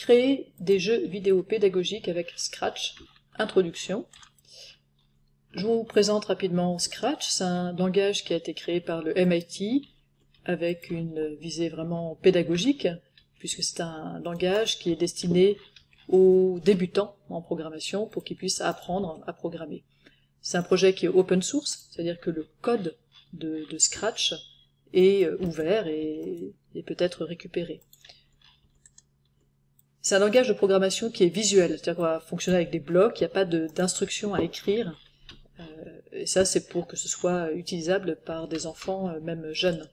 Créer des jeux vidéo pédagogiques avec Scratch. Introduction. Je vous présente rapidement Scratch. C'est un langage qui a été créé par le MIT avec une visée vraiment pédagogique, puisque c'est un langage qui est destiné aux débutants en programmation pour qu'ils puissent apprendre à programmer. C'est un projet qui est open source, c'est-à-dire que le code de Scratch est ouvert et peut être récupéré. C'est un langage de programmation qui est visuel, c'est-à-dire qu'on va fonctionner avec des blocs, il n'y a pas d'instructions à écrire, et ça c'est pour que ce soit utilisable par des enfants, même jeunes.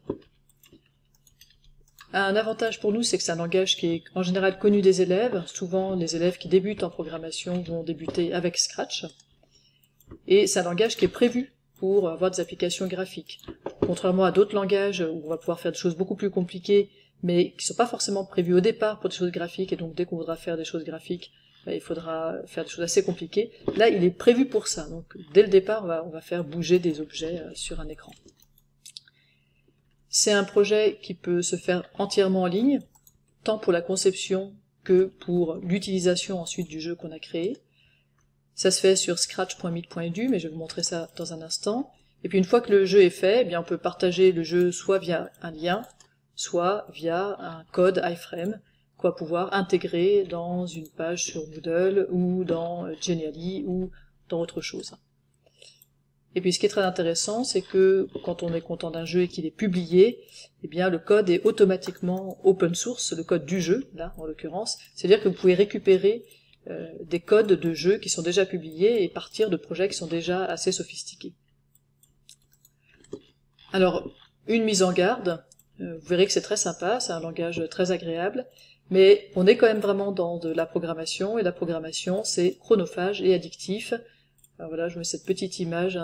Un avantage pour nous, c'est que c'est un langage qui est en général connu des élèves. Souvent, les élèves qui débutent en programmation vont débuter avec Scratch. Et c'est un langage qui est prévu pour avoir des applications graphiques. Contrairement à d'autres langages où on va pouvoir faire des choses beaucoup plus compliquées, mais qui ne sont pas forcément prévues au départ pour des choses graphiques, et donc dès qu'on voudra faire des choses graphiques, il faudra faire des choses assez compliquées. Là, il est prévu pour ça. Donc, dès le départ, on va faire bouger des objets sur un écran. C'est un projet qui peut se faire entièrement en ligne, tant pour la conception que pour l'utilisation ensuite du jeu qu'on a créé. Ça se fait sur scratch.meet.edu, mais je vais vous montrer ça dans un instant. Et puis une fois que le jeu est fait, eh bien on peut partager le jeu soit via un lien, soit via un code iframe qu'on va pouvoir intégrer dans une page sur Moodle ou dans Genially ou dans autre chose. Et puis ce qui est très intéressant, c'est que quand on est content d'un jeu et qu'il est publié, eh bien le code est automatiquement open source, le code du jeu, là en l'occurrence, c'est-à-dire que vous pouvez récupérer des codes de jeux qui sont déjà publiés et partir de projets qui sont déjà assez sophistiqués. Alors, une mise en garde, vous verrez que c'est très sympa, c'est un langage très agréable, mais on est quand même vraiment dans de la programmation, et la programmation c'est chronophage et addictif. Alors voilà, je vous mets cette petite image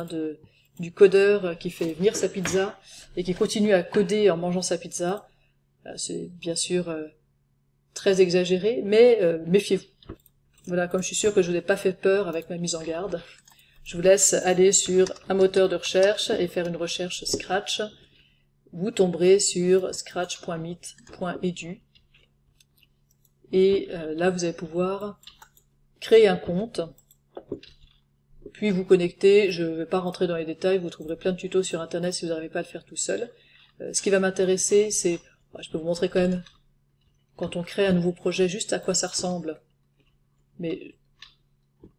du codeur qui fait venir sa pizza et qui continue à coder en mangeant sa pizza. C'est bien sûr très exagéré, mais méfiez-vous. Voilà, comme je suis sûr que je vous ai pas fait peur avec ma mise en garde, je vous laisse aller sur un moteur de recherche et faire une recherche Scratch. Vous tomberez sur scratch.meet.edu et là vous allez pouvoir créer un compte, puis vous connecter. Je ne vais pas rentrer dans les détails, vous trouverez plein de tutos sur internet si vous n'arrivez pas à le faire tout seul. Ce qui va m'intéresser, c'est, je peux vous montrer quand même, quand on crée un nouveau projet, juste à quoi ça ressemble. Mais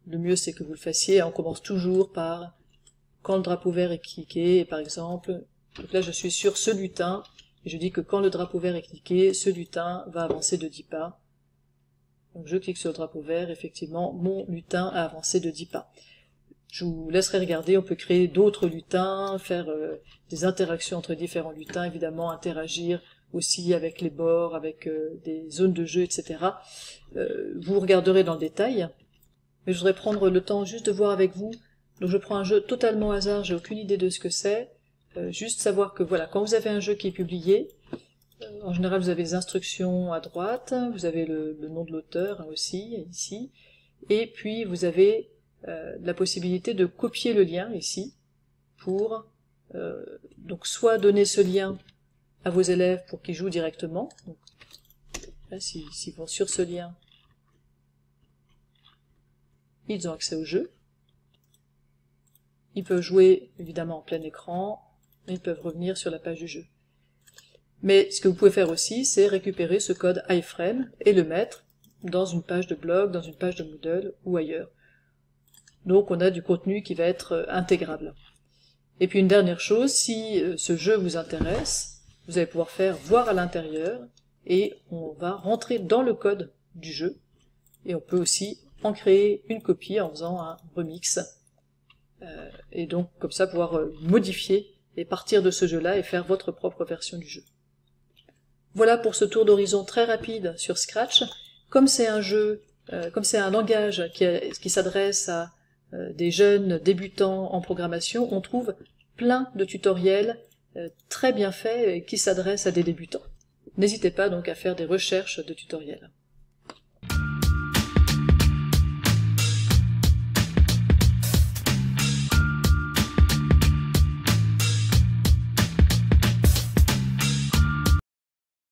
le mieux c'est que vous le fassiez. On commence toujours par quand le drapeau vert est cliqué, et par exemple, donc là je suis sur ce lutin, et je dis que quand le drapeau vert est cliqué, ce lutin va avancer de 10 pas. Donc je clique sur le drapeau vert, effectivement, mon lutin a avancé de 10 pas. Je vous laisserai regarder, on peut créer d'autres lutins, faire des interactions entre différents lutins, évidemment interagir aussi avec les bords, avec des zones de jeu, etc. Vous regarderez dans le détail, mais je voudrais prendre le temps juste de voir avec vous. Donc je prends un jeu totalement au hasard, j'ai aucune idée de ce que c'est, juste savoir que voilà, quand vous avez un jeu qui est publié, en général vous avez les instructions à droite, vous avez le nom de l'auteur aussi, ici, et puis vous avez la possibilité de copier le lien ici, pour donc soit donner ce lien à vos élèves pour qu'ils jouent directement, donc là s'ils vont sur ce lien, ils ont accès au jeu. Ils peuvent jouer évidemment en plein écran, ils peuvent revenir sur la page du jeu. Mais ce que vous pouvez faire aussi, c'est récupérer ce code iframe et le mettre dans une page de blog, dans une page de Moodle ou ailleurs. Donc on a du contenu qui va être intégrable. Et puis une dernière chose, si ce jeu vous intéresse, vous allez pouvoir faire voir à l'intérieur, et on va rentrer dans le code du jeu, et on peut aussi en créer une copie en faisant un remix, et donc comme ça pouvoir modifier et partir de ce jeu-là et faire votre propre version du jeu. Voilà pour ce tour d'horizon très rapide sur Scratch. Comme c'est un jeu, comme c'est un langage qui s'adresse à des jeunes débutants en programmation, on trouve plein de tutoriels très bien faits qui s'adressent à des débutants. N'hésitez pas donc à faire des recherches de tutoriels.